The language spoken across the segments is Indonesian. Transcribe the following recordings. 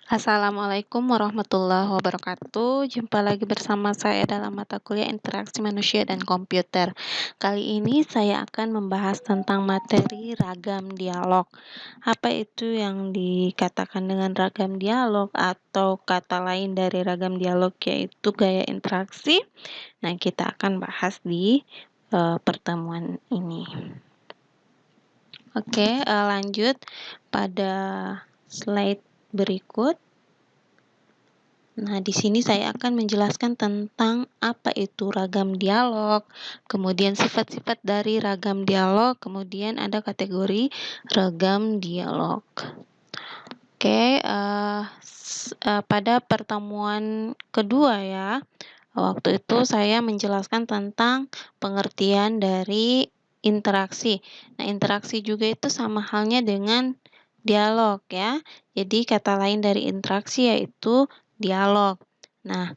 Assalamualaikum warahmatullahi wabarakatuh. Jumpa lagi bersama saya dalam mata kuliah Interaksi Manusia dan Komputer. Kali ini saya akan membahas tentang materi ragam dialog. Apa itu yang dikatakan dengan ragam dialog atau kata lain dari ragam dialog yaitu gaya interaksi? Nah, kita akan bahas di pertemuan ini. Oke, lanjut pada slide berikut. Nah, di sini saya akan menjelaskan tentang apa itu ragam dialog, kemudian sifat-sifat dari ragam dialog, kemudian ada kategori ragam dialog. Oke, pada pertemuan kedua ya, waktu itu saya menjelaskan tentang pengertian dari interaksi. Nah, interaksi juga itu sama halnya dengan dialog ya. Jadi kata lain dari interaksi yaitu dialog. Nah,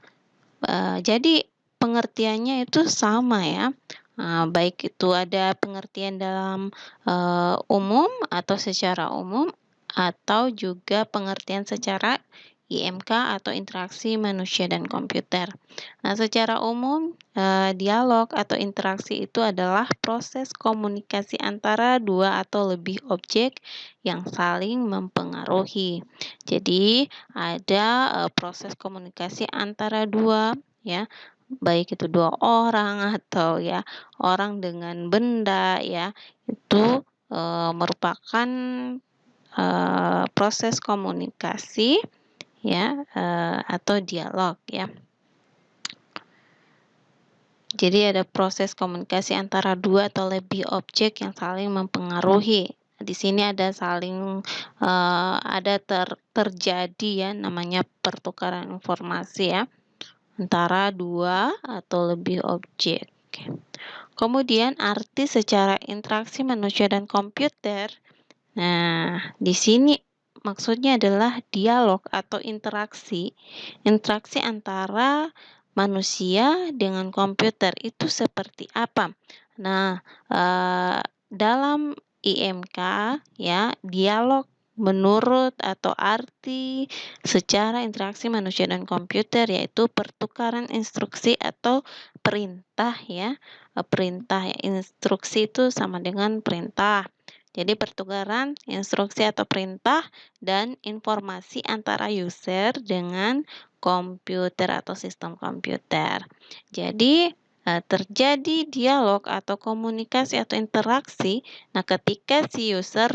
jadi pengertiannya itu sama ya. Baik itu ada pengertian dalam umum atau secara umum atau juga pengertian secara IMK atau interaksi manusia dan komputer. Nah, secara umum dialog atau interaksi itu adalah proses komunikasi antara dua atau lebih objek yang saling mempengaruhi. Jadi, ada proses komunikasi antara dua ya, baik itu dua orang atau ya orang dengan benda ya, itu merupakan proses komunikasi ya atau dialog ya. Jadi ada proses komunikasi antara dua atau lebih objek yang saling mempengaruhi. Di sini ada saling terjadi ya namanya pertukaran informasi ya antara dua atau lebih objek. Kemudian arti secara interaksi manusia dan komputer. Nah, di sini maksudnya adalah dialog atau interaksi antara manusia dengan komputer itu seperti apa? Nah, dalam IMK ya, dialog menurut atau arti secara interaksi manusia dan komputer yaitu pertukaran instruksi atau perintah ya. Perintah instruksi itu sama dengan perintah. Jadi pertukaran instruksi atau perintah dan informasi antara user dengan komputer atau sistem komputer. Jadi terjadi dialog atau komunikasi atau interaksi. Nah, ketika si user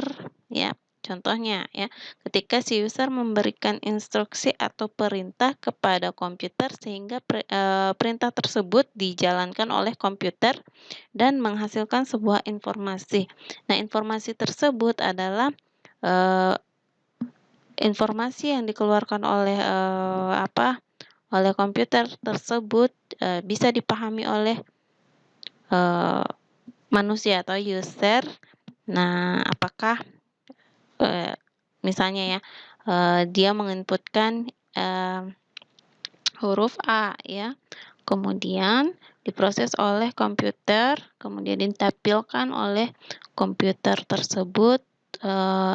ya, contohnya ya, ketika si user memberikan instruksi atau perintah kepada komputer sehingga perintah tersebut dijalankan oleh komputer dan menghasilkan sebuah informasi. Nah, informasi tersebut adalah informasi yang dikeluarkan oleh oleh komputer tersebut bisa dipahami oleh manusia atau user. Nah, apakah misalnya ya dia menginputkan huruf A ya, kemudian diproses oleh komputer, kemudian ditampilkan oleh komputer tersebut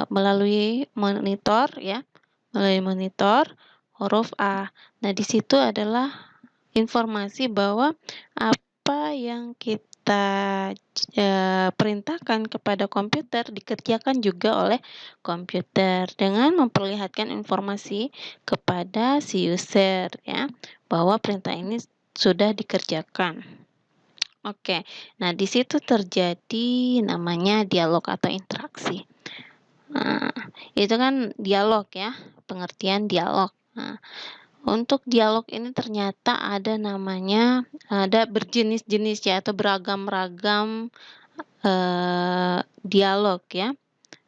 melalui monitor ya, melalui monitor huruf A. Nah, di situ adalah informasi bahwa apa yang kita perintahkan kepada komputer dikerjakan juga oleh komputer dengan memperlihatkan informasi kepada si user ya bahwa perintah ini sudah dikerjakan. Oke, nah di situ terjadi namanya dialog atau interaksi. Nah, itu kan dialog ya, pengertian dialog. Nah, untuk dialog ini ternyata ada namanya, ada berjenis-jenis ya atau beragam-ragam dialog ya.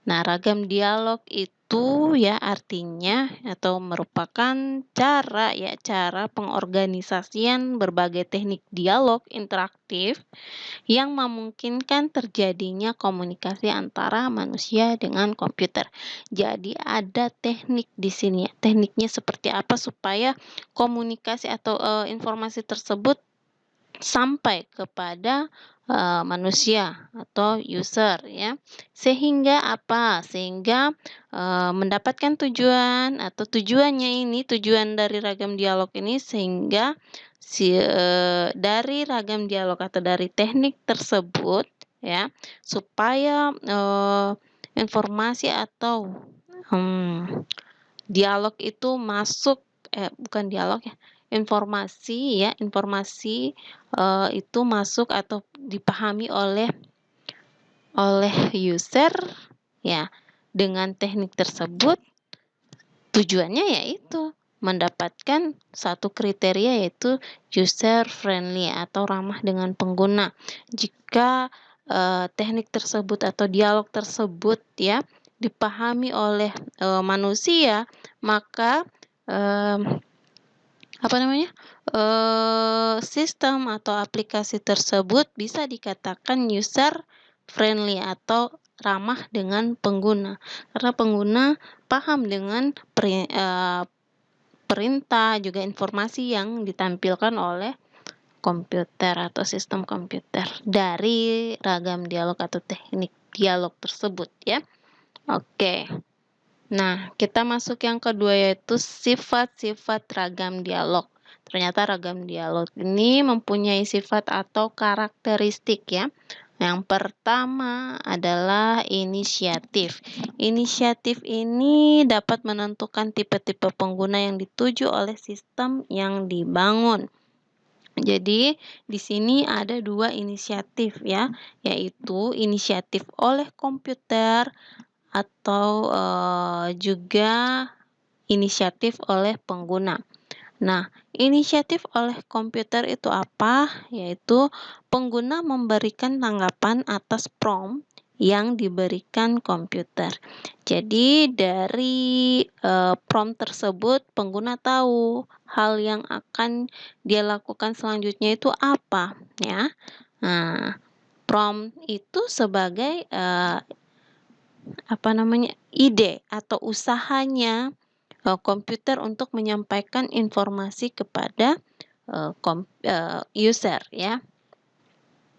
Nah, ragam dialog itu ya artinya atau merupakan cara pengorganisasian berbagai teknik dialog interaktif yang memungkinkan terjadinya komunikasi antara manusia dengan komputer. Jadi ada teknik di sini ya. Tekniknya seperti apa supaya komunikasi atau informasi tersebut sampai kepada manusia atau user ya. Sehingga apa? Sehingga mendapatkan tujuan atau tujuan dari ragam dialog ini sehingga dari ragam dialog atau dari teknik tersebut ya, supaya informasi atau dialog itu masuk bukan dialog ya, informasi itu masuk atau dipahami oleh user ya. Dengan teknik tersebut tujuannya yaitu mendapatkan satu kriteria, yaitu user friendly atau ramah dengan pengguna. Jika teknik tersebut atau dialog tersebut ya dipahami oleh manusia, maka sistem atau aplikasi tersebut bisa dikatakan user friendly atau ramah dengan pengguna, karena pengguna paham dengan perintah juga informasi yang ditampilkan oleh komputer atau sistem komputer dari ragam dialog atau teknik dialog tersebut ya. Oke. Nah, kita masuk yang kedua, yaitu sifat-sifat ragam dialog. Ternyata ragam dialog ini mempunyai sifat atau karakteristik ya. Yang pertama adalah inisiatif. Inisiatif ini dapat menentukan tipe-tipe pengguna yang dituju oleh sistem yang dibangun. Jadi, di sini ada dua inisiatif ya, yaitu inisiatif oleh komputer atau juga inisiatif oleh pengguna. Nah, inisiatif oleh komputer itu apa? Yaitu pengguna memberikan tanggapan atas prompt yang diberikan komputer. Jadi dari prompt tersebut pengguna tahu hal yang akan dia lakukan selanjutnya itu apa ya. Nah, prompt itu sebagai ide atau usahanya komputer untuk menyampaikan informasi kepada user ya.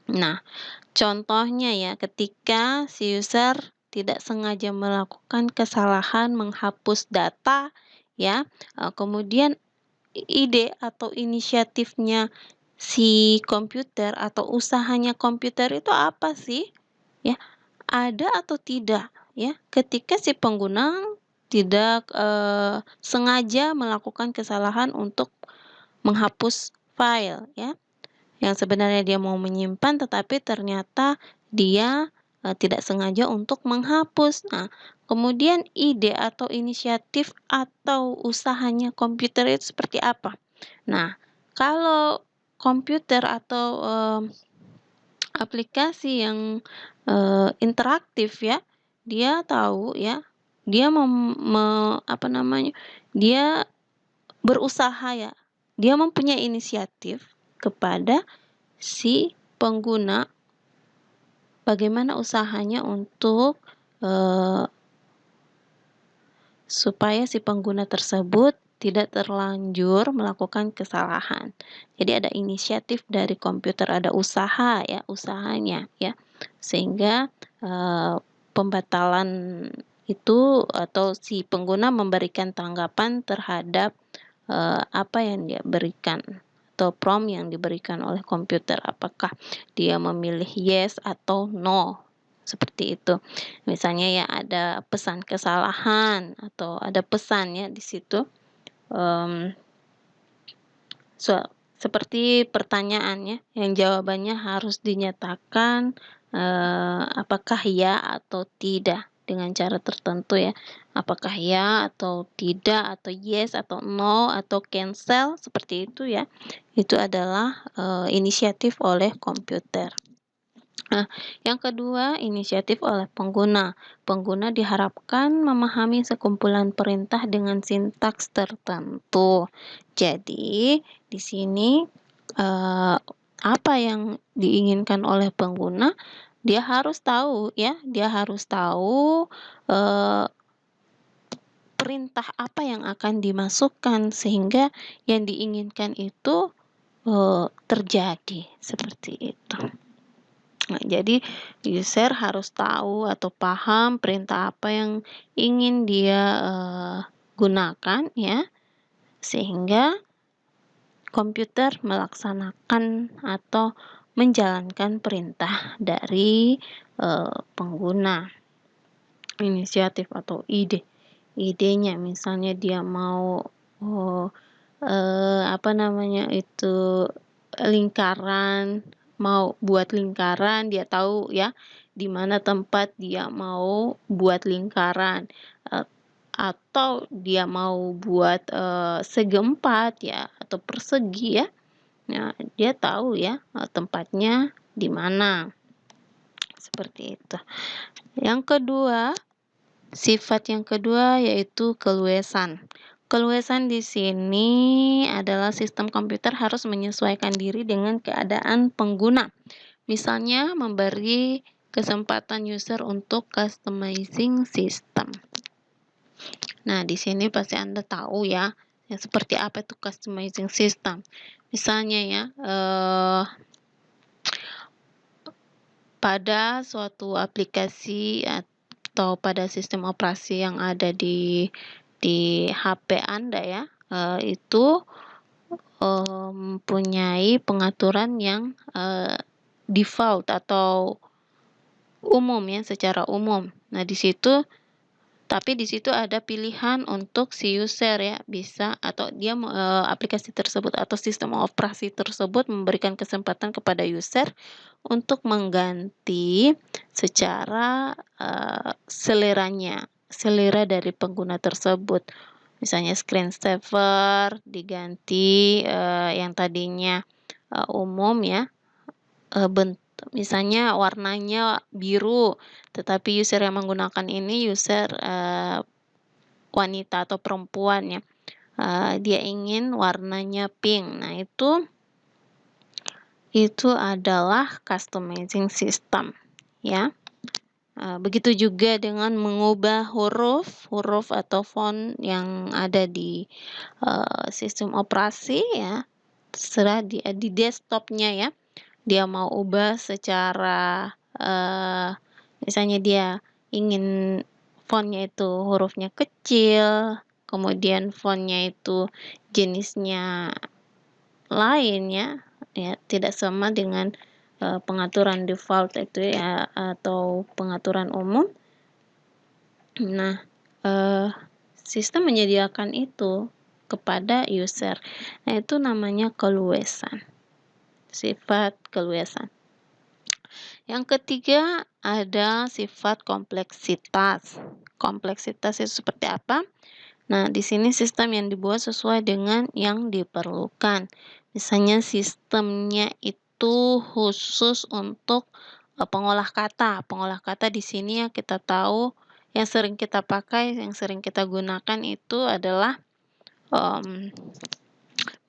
Nah, contohnya ya, ketika si user tidak sengaja melakukan kesalahan menghapus data ya, kemudian ide atau inisiatifnya si komputer atau usahanya komputer itu apa sih? Ya, ada atau tidak ya, ketika si pengguna tidak sengaja melakukan kesalahan untuk menghapus file ya, yang sebenarnya dia mau menyimpan tetapi ternyata dia tidak sengaja untuk menghapus. Nah, kemudian ide atau inisiatif atau usahanya komputer itu seperti apa? Nah, kalau komputer atau aplikasi yang interaktif ya, dia tahu ya, dia dia berusaha ya, dia mempunyai inisiatif kepada si pengguna bagaimana usahanya untuk supaya si pengguna tersebut tidak terlanjur melakukan kesalahan. Jadi ada inisiatif dari komputer, ada usaha ya, usahanya ya. Sehingga pembatalan itu atau si pengguna memberikan tanggapan terhadap apa yang dia berikan atau prompt yang diberikan oleh komputer, apakah dia memilih yes atau no, seperti itu. Misalnya ya ada pesan kesalahan atau ada pesan ya di situ, seperti pertanyaannya yang jawabannya harus dinyatakan apakah ya atau tidak dengan cara tertentu ya, apakah ya atau tidak atau yes atau no atau cancel, seperti itu ya. Itu adalah inisiatif oleh komputer. Nah, yang kedua, inisiatif oleh pengguna. Pengguna diharapkan memahami sekumpulan perintah dengan sintaks tertentu. Jadi, di sini apa yang diinginkan oleh pengguna, dia harus tahu ya, dia harus tahu perintah apa yang akan dimasukkan sehingga yang diinginkan itu terjadi, seperti itu. Nah, jadi user harus tahu atau paham perintah apa yang ingin dia gunakan ya, sehingga komputer melaksanakan atau menjalankan perintah dari pengguna. Inisiatif atau idenya, misalnya dia mau mau buat lingkaran, dia tahu ya di mana tempat dia mau buat lingkaran, atau dia mau buat segi empat ya atau persegi ya. Nah, dia tahu ya tempatnya di mana. Seperti itu. Yang kedua, sifat yang kedua yaitu keluasan. Keluasan di sini adalah sistem komputer harus menyesuaikan diri dengan keadaan pengguna. Misalnya memberi kesempatan user untuk customizing system. Nah, di sini pasti Anda tahu ya, seperti apa itu customizing system. Misalnya ya, pada suatu aplikasi atau pada sistem operasi yang ada di HP Anda ya, itu mempunyai pengaturan yang default atau umum ya, secara umum. Nah, tapi di situ ada pilihan untuk si user ya, bisa atau dia aplikasi tersebut atau sistem operasi tersebut memberikan kesempatan kepada user untuk mengganti secara selera dari pengguna tersebut. Misalnya screensaver diganti yang tadinya umum ya, misalnya warnanya biru, tetapi user yang menggunakan ini user wanita atau perempuan ya, dia ingin warnanya pink. Nah, itu adalah customizing system ya. Begitu juga dengan mengubah huruf atau font yang ada di sistem operasi ya, terserah di desktopnya ya. Dia mau ubah secara misalnya dia ingin fontnya itu hurufnya kecil, kemudian fontnya itu jenisnya lain ya, tidak sama dengan pengaturan default itu ya atau pengaturan umum. Nah, sistem menyediakan itu kepada user. Nah, itu namanya keluasan. Sifat keluasan. Yang ketiga ada sifat kompleksitas. Kompleksitas itu seperti apa? Nah, di sini sistem yang dibuat sesuai dengan yang diperlukan. Misalnya sistemnya itu khusus untuk pengolah kata. Pengolah kata di sini yang kita tahu, yang sering kita pakai, yang sering kita gunakan itu adalah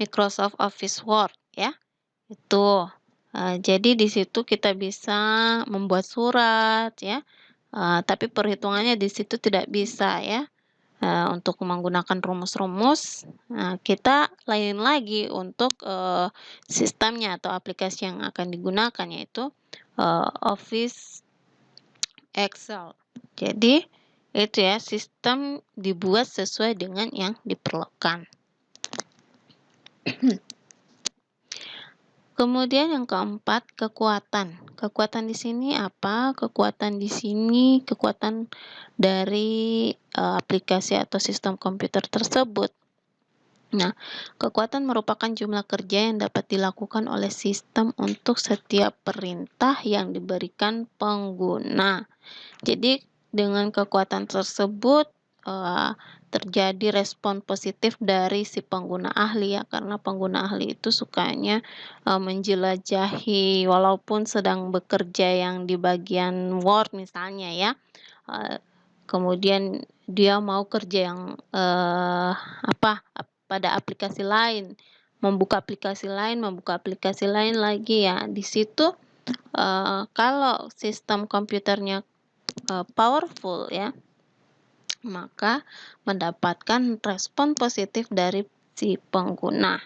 Microsoft Office Word ya. Itu. Jadi di situ kita bisa membuat surat ya. Tapi perhitungannya di situ tidak bisa ya. Untuk menggunakan rumus-rumus, kita lain lagi untuk sistemnya atau aplikasi yang akan digunakan yaitu Office Excel. Jadi itu ya, sistem dibuat sesuai dengan yang diperlukan. Kemudian yang keempat, kekuatan. Kekuatan di sini apa? Kekuatan di sini kekuatan dari aplikasi atau sistem komputer tersebut. Nah, kekuatan merupakan jumlah kerja yang dapat dilakukan oleh sistem untuk setiap perintah yang diberikan pengguna. Jadi, dengan kekuatan tersebut terjadi respon positif dari si pengguna ahli ya, karena pengguna ahli itu sukanya menjelajahi walaupun sedang bekerja yang di bagian Word misalnya ya, kemudian dia mau kerja yang pada aplikasi lain, membuka aplikasi lain lagi ya. Di situ kalau sistem komputernya powerful ya, maka mendapatkan respon positif dari si pengguna.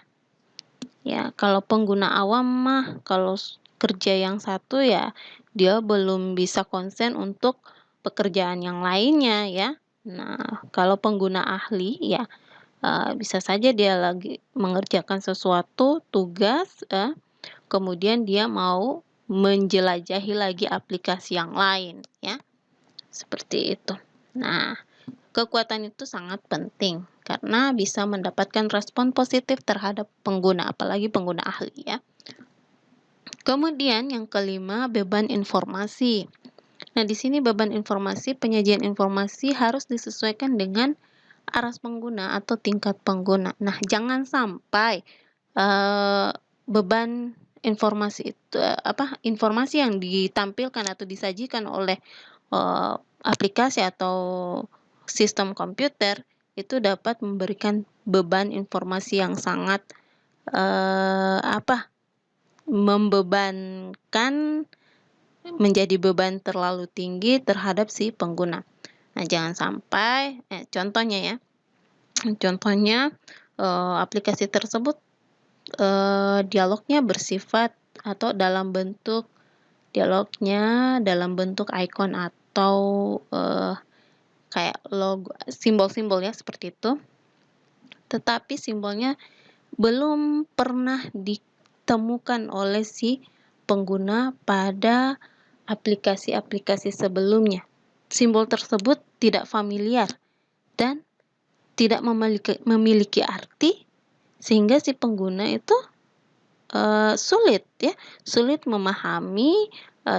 Ya, kalau pengguna awam mah kalau kerja yang satu ya, dia belum bisa konsen untuk pekerjaan yang lainnya ya. Nah, kalau pengguna ahli ya, bisa saja dia lagi mengerjakan sesuatu tugas, kemudian dia mau menjelajahi lagi aplikasi yang lain ya, seperti itu. Nah, kekuatan itu sangat penting karena bisa mendapatkan respon positif terhadap pengguna, apalagi pengguna ahli ya. Kemudian yang kelima, beban informasi. Nah, di sini beban informasi, penyajian informasi harus disesuaikan dengan aras pengguna atau tingkat pengguna. Nah, jangan sampai beban informasi itu informasi yang ditampilkan atau disajikan oleh aplikasi atau sistem komputer itu dapat memberikan beban informasi yang sangat membebankan, menjadi beban terlalu tinggi terhadap si pengguna. Nah, jangan sampai contohnya ya. Contohnya aplikasi tersebut dialognya bersifat atau dialognya dalam bentuk icon atau kayak logo, simbol-simbol ya seperti itu. Tetapi simbolnya belum pernah ditemukan oleh si pengguna pada aplikasi-aplikasi sebelumnya. Simbol tersebut tidak familiar dan tidak memiliki arti, sehingga si pengguna itu sulit memahami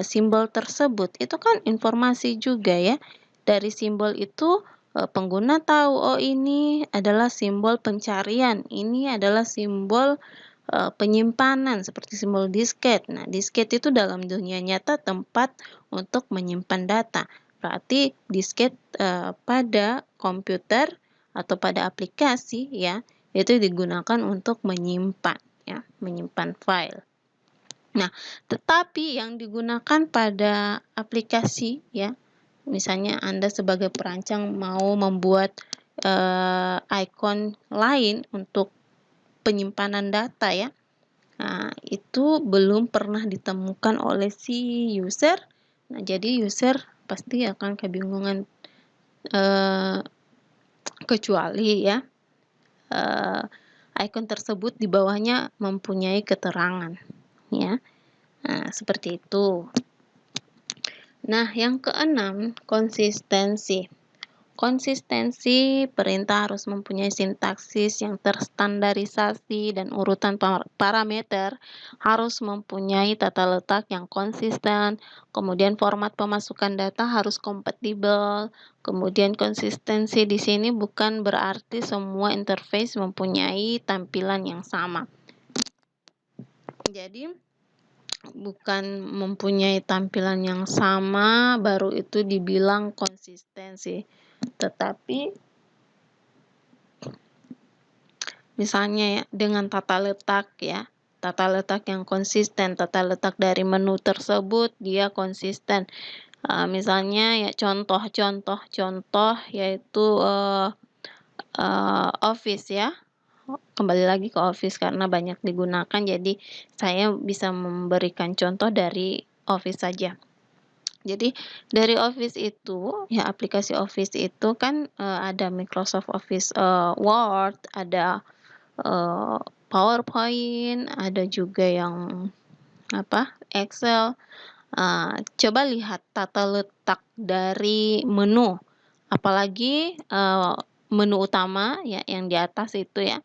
simbol tersebut. Itu kan informasi juga ya. Dari simbol itu pengguna tahu, oh ini adalah simbol pencarian, ini adalah simbol penyimpanan seperti simbol disket. Nah, disket itu dalam dunia nyata tempat untuk menyimpan data. Berarti disket pada komputer atau pada aplikasi ya, itu digunakan untuk menyimpan ya, menyimpan file. Nah, tetapi yang digunakan pada aplikasi ya, misalnya Anda sebagai perancang mau membuat icon lain untuk penyimpanan data ya. Nah, itu belum pernah ditemukan oleh si user. Nah, jadi user pasti akan kebingungan kecuali ya icon tersebut di bawahnya mempunyai keterangan ya. Nah, seperti itu. Nah, yang keenam, konsistensi. Konsistensi perintah harus mempunyai sintaksis yang terstandarisasi dan urutan parameter harus mempunyai tata letak yang konsisten, kemudian format pemasukan data harus kompatibel, kemudian konsistensi di sini bukan berarti semua interface mempunyai tampilan yang sama. Jadi, bukan mempunyai tampilan yang sama baru itu dibilang konsistensi. Tetapi misalnya ya, dengan tata letak yang konsisten, tata letak dari menu tersebut dia konsisten. Misalnya ya contoh yaitu Office ya. Kembali lagi ke Office karena banyak digunakan, jadi saya bisa memberikan contoh dari Office saja. Jadi dari Office itu ya, aplikasi Office itu kan ada Microsoft Office Word, ada PowerPoint, ada juga yang Excel. Coba lihat tata letak dari menu, apalagi menu utama ya yang di atas itu ya.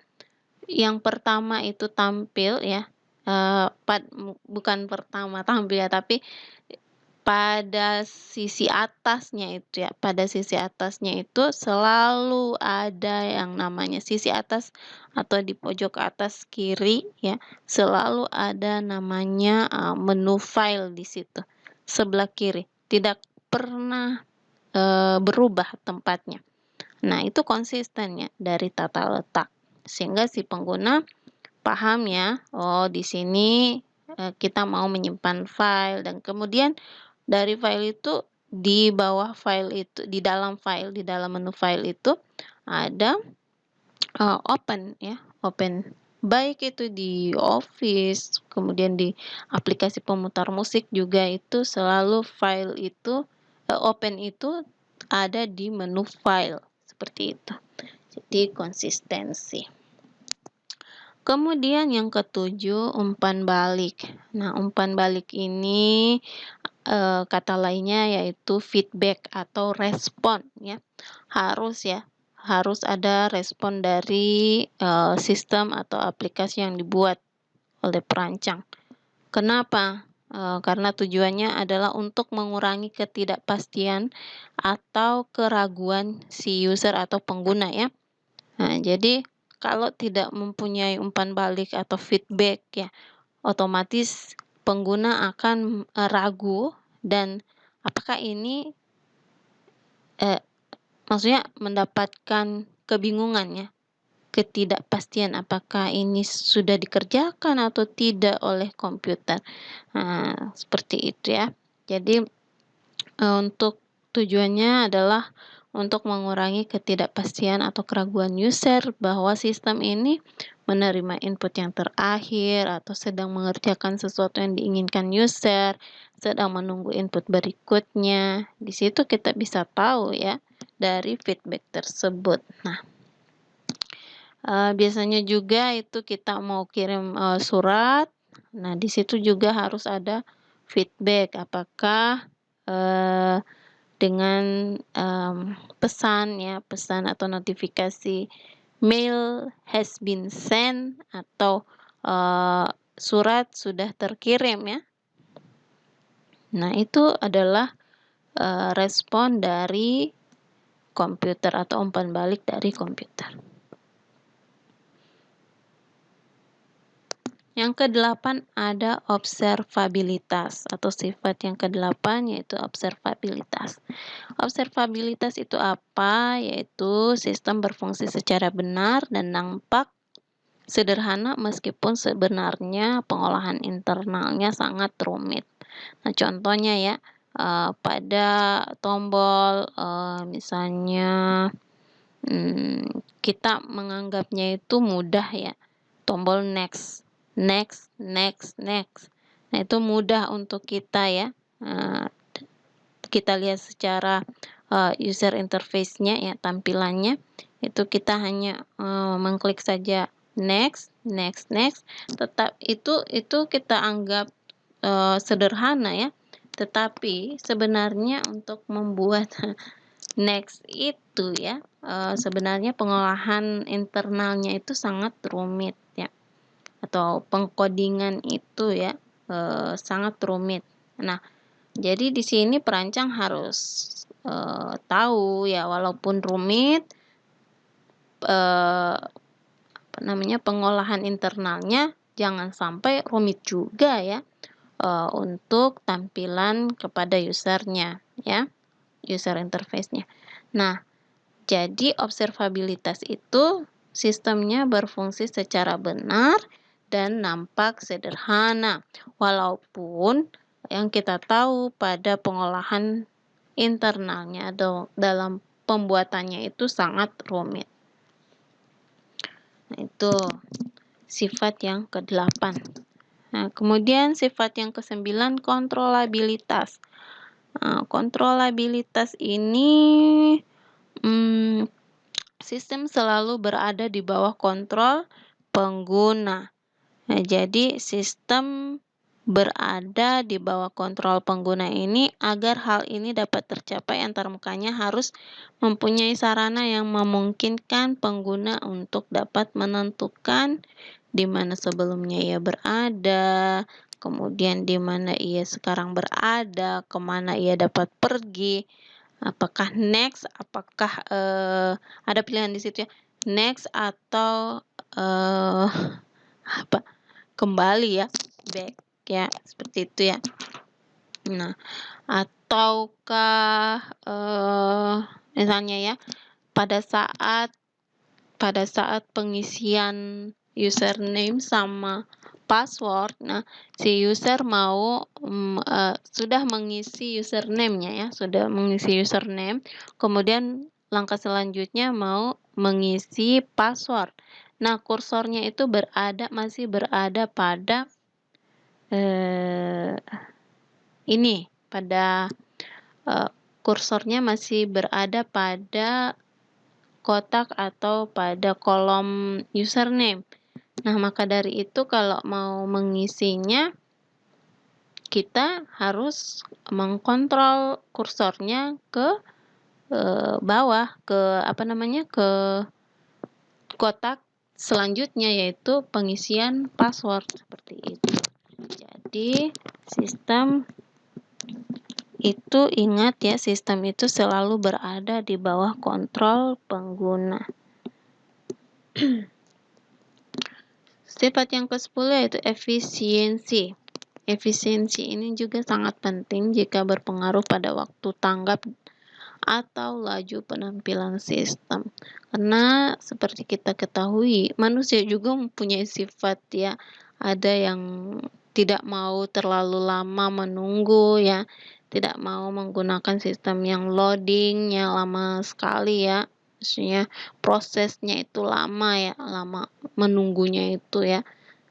Yang pertama itu tampil ya, bukan pertama tampil ya, tapi pada sisi atasnya itu selalu ada yang namanya sisi atas atau di pojok atas kiri ya, selalu ada namanya menu file di situ sebelah kiri, tidak pernah berubah tempatnya. Nah, itu konsistennya dari tata letak sehingga si pengguna paham ya, oh di sini kita mau menyimpan file, dan kemudian dari file itu di bawah file itu, di dalam menu file itu ada open baik itu di Office, kemudian di aplikasi pemutar musik juga itu selalu file itu, open itu ada di menu file, seperti itu. Jadi konsistensi. Kemudian yang ketujuh, umpan balik. Nah, umpan balik ini kata lainnya yaitu feedback atau respon ya. Harus ada respon dari sistem atau aplikasi yang dibuat oleh perancang. Kenapa? Karena tujuannya adalah untuk mengurangi ketidakpastian atau keraguan si user atau pengguna ya. Nah, jadi kalau tidak mempunyai umpan balik atau feedback ya, otomatis pengguna akan ragu dan apakah ini maksudnya mendapatkan kebingungan ya, ketidakpastian apakah ini sudah dikerjakan atau tidak oleh komputer. Nah, seperti itu ya. Jadi untuk tujuannya adalah untuk mengurangi ketidakpastian atau keraguan user bahwa sistem ini menerima input yang terakhir atau sedang mengerjakan sesuatu yang diinginkan user, sedang menunggu input berikutnya. Di situ kita bisa tahu ya dari feedback tersebut. Nah, biasanya juga itu kita mau kirim surat. Nah, di situ juga harus ada feedback apakah dengan pesan atau notifikasi mail has been sent atau surat sudah terkirim ya. Nah, itu adalah respon dari komputer atau umpan balik dari komputer. Yang kedelapan ada observabilitas atau sifat yang kedelapan yaitu observabilitas. Observabilitas itu apa? Yaitu sistem berfungsi secara benar dan nampak sederhana meskipun sebenarnya pengolahan internalnya sangat rumit. Nah, contohnya ya, pada tombol misalnya kita menganggapnya itu mudah ya, tombol next. Nah, itu mudah untuk kita ya. Kita lihat secara user interface-nya ya, tampilannya itu kita hanya mengklik saja next. Tetap itu kita anggap sederhana ya. Tetapi sebenarnya untuk membuat next itu ya, sebenarnya pengolahan internalnya itu sangat rumit ya, atau pengkodingan itu ya sangat rumit. Nah, jadi di sini perancang harus tahu ya, walaupun rumit, pengolahan internalnya jangan sampai rumit juga ya untuk tampilan kepada usernya ya, user interface-nya. Nah, jadi observabilitas itu sistemnya berfungsi secara benar dan nampak sederhana, walaupun yang kita tahu pada pengolahan internalnya atau dalam pembuatannya itu sangat rumit. Nah, itu sifat yang ke-8. Nah, kemudian sifat yang ke-9, kontrolabilitas. Nah, kontrolabilitas ini sistem selalu berada di bawah kontrol pengguna. Nah, jadi sistem berada di bawah kontrol pengguna ini agar hal ini dapat tercapai antarmukannya harus mempunyai sarana yang memungkinkan pengguna untuk dapat menentukan di mana sebelumnya ia berada, kemudian di mana ia sekarang berada, kemana ia dapat pergi, apakah next, apakah ada pilihan di situ ya, next atau kembali ya, back ya, seperti itu ya. Nah, ataukah misalnya ya, pada saat pengisian username sama password, nah si user mau sudah mengisi username-nya ya, sudah mengisi username, kemudian langkah selanjutnya mau mengisi password. Nah, kursornya itu masih berada pada eh, ini, pada kursornya masih berada pada kotak atau pada kolom username. Nah, maka dari itu kalau mau mengisinya, kita harus mengkontrol kursornya ke bawah, ke kotak selanjutnya, yaitu pengisian password seperti itu. Jadi sistem itu, ingat ya, sistem itu selalu berada di bawah kontrol pengguna. Sifat yang ke-10 yaitu efisiensi. Efisiensi ini juga sangat penting jika berpengaruh pada waktu tanggap atau laju penampilan sistem. Karena seperti kita ketahui, manusia juga mempunyai sifat ya. Ada yang tidak mau terlalu lama menunggu ya, tidak mau menggunakan sistem yang loadingnya lama sekali ya. Maksudnya prosesnya itu lama ya, lama menunggunya itu ya.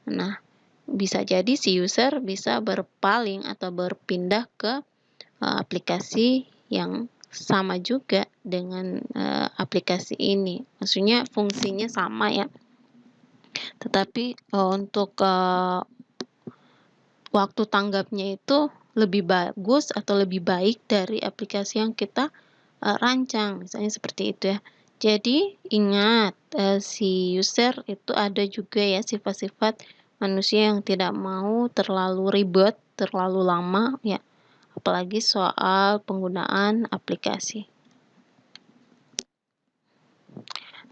Nah, bisa jadi si user bisa berpaling atau berpindah ke aplikasi yang sama juga dengan aplikasi ini. Maksudnya fungsinya sama ya. Tetapi untuk waktu tanggapnya itu lebih bagus atau lebih baik dari aplikasi yang kita rancang, misalnya seperti itu ya. Jadi ingat, si user itu ada juga ya sifat-sifat manusia yang tidak mau terlalu ribet, terlalu lama ya, apalagi soal penggunaan aplikasi.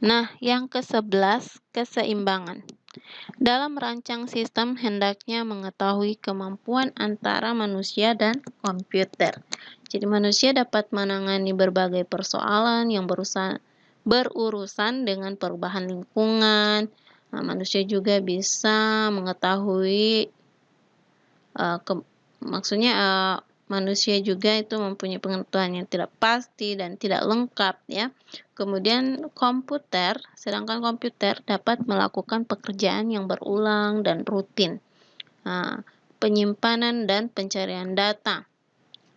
Nah, yang ke-11, keseimbangan. Dalam merancang sistem hendaknya mengetahui kemampuan antara manusia dan komputer. Jadi manusia dapat menangani berbagai persoalan yang berurusan dengan perubahan lingkungan. Nah, manusia juga bisa mengetahui manusia juga itu mempunyai pengetahuan yang tidak pasti dan tidak lengkap ya. Kemudian sedangkan komputer dapat melakukan pekerjaan yang berulang dan rutin. Nah, penyimpanan dan pencarian data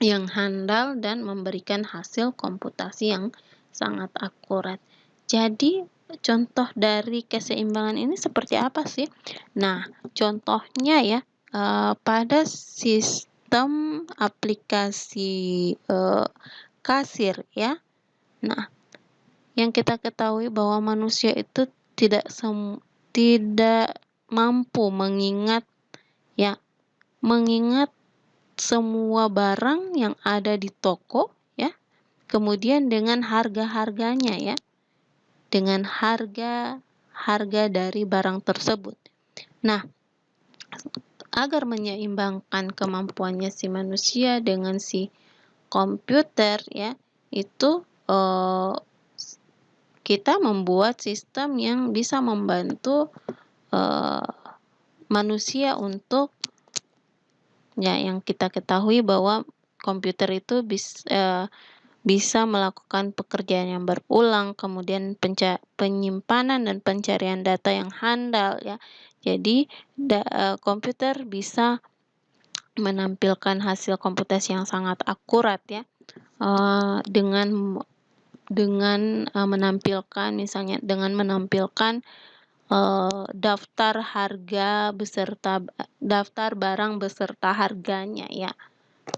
yang handal dan memberikan hasil komputasi yang sangat akurat. Jadi contoh dari keseimbangan ini seperti apa sih? Nah, contohnya ya, pada sistem aplikasi kasir ya. Nah, yang kita ketahui bahwa manusia itu tidak mampu mengingat semua barang yang ada di toko ya. Kemudian dengan harga-harganya ya. Dengan harga dari barang tersebut. Nah, agar menyeimbangkan kemampuannya si manusia dengan si komputer ya, itu kita membuat sistem yang bisa membantu manusia untuk ya, yang kita ketahui bahwa komputer itu bisa melakukan pekerjaan yang berulang, kemudian penyimpanan dan pencarian data yang handal ya. Jadi komputer bisa menampilkan hasil komputasi yang sangat akurat ya, dengan menampilkan misalnya daftar harga beserta daftar barang beserta harganya ya.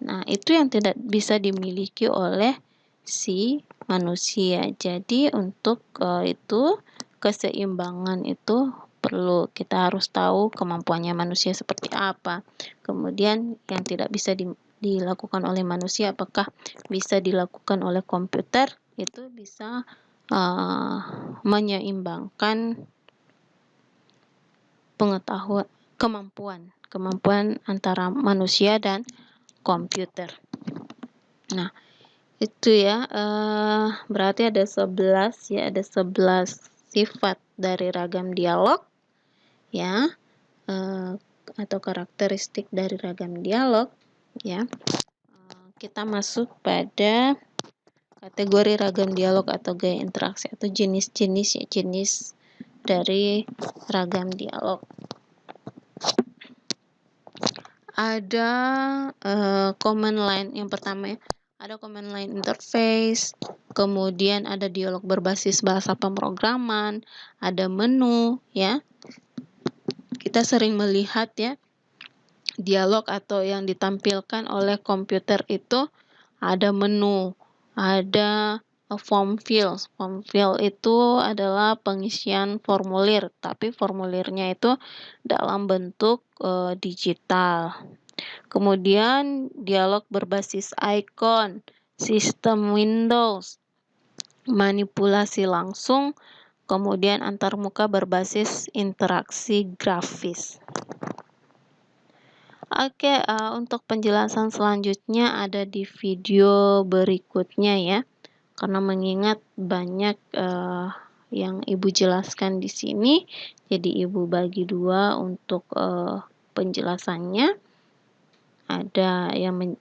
Nah, itu yang tidak bisa dimiliki oleh si manusia. Jadi untuk itu keseimbangan itu kita harus tahu kemampuannya manusia seperti apa. Kemudian yang tidak bisa dilakukan oleh manusia apakah bisa dilakukan oleh komputer, itu bisa menyeimbangkan kemampuan antara manusia dan komputer. Nah, itu ya, berarti ada 11 ya, ada 11 sifat dari ragam dialog ya, atau karakteristik dari ragam dialog ya. Kita masuk pada kategori ragam dialog atau gaya interaksi atau jenis-jenis ya, jenis dari ragam dialog. Ada command line yang pertama ya. Ada command line interface, kemudian ada dialog berbasis bahasa pemrograman, ada menu ya. Kita sering melihat ya dialog atau yang ditampilkan oleh komputer itu ada menu, ada form fields. Form field itu adalah pengisian formulir, tapi formulirnya itu dalam bentuk digital. Kemudian dialog berbasis icon, sistem Windows, manipulasi langsung, kemudian antarmuka berbasis interaksi grafis. Oke, untuk penjelasan selanjutnya ada di video berikutnya ya. Karena mengingat banyak yang Ibu jelaskan di sini, jadi Ibu bagi dua untuk penjelasannya. Ada yang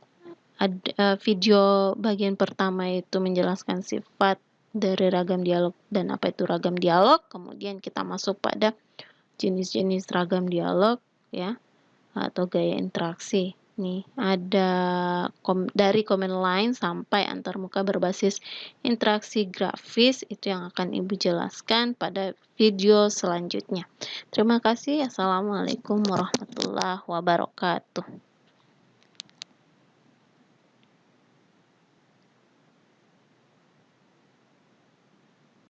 video bagian pertama itu menjelaskan sifat dari ragam dialog dan apa itu ragam dialog. Kemudian kita masuk pada jenis-jenis ragam dialog ya atau gaya interaksi. Nih, ada dari command line sampai antarmuka berbasis interaksi grafis itu yang akan Ibu jelaskan pada video selanjutnya. Terima kasih. Assalamualaikum warahmatullahi wabarakatuh.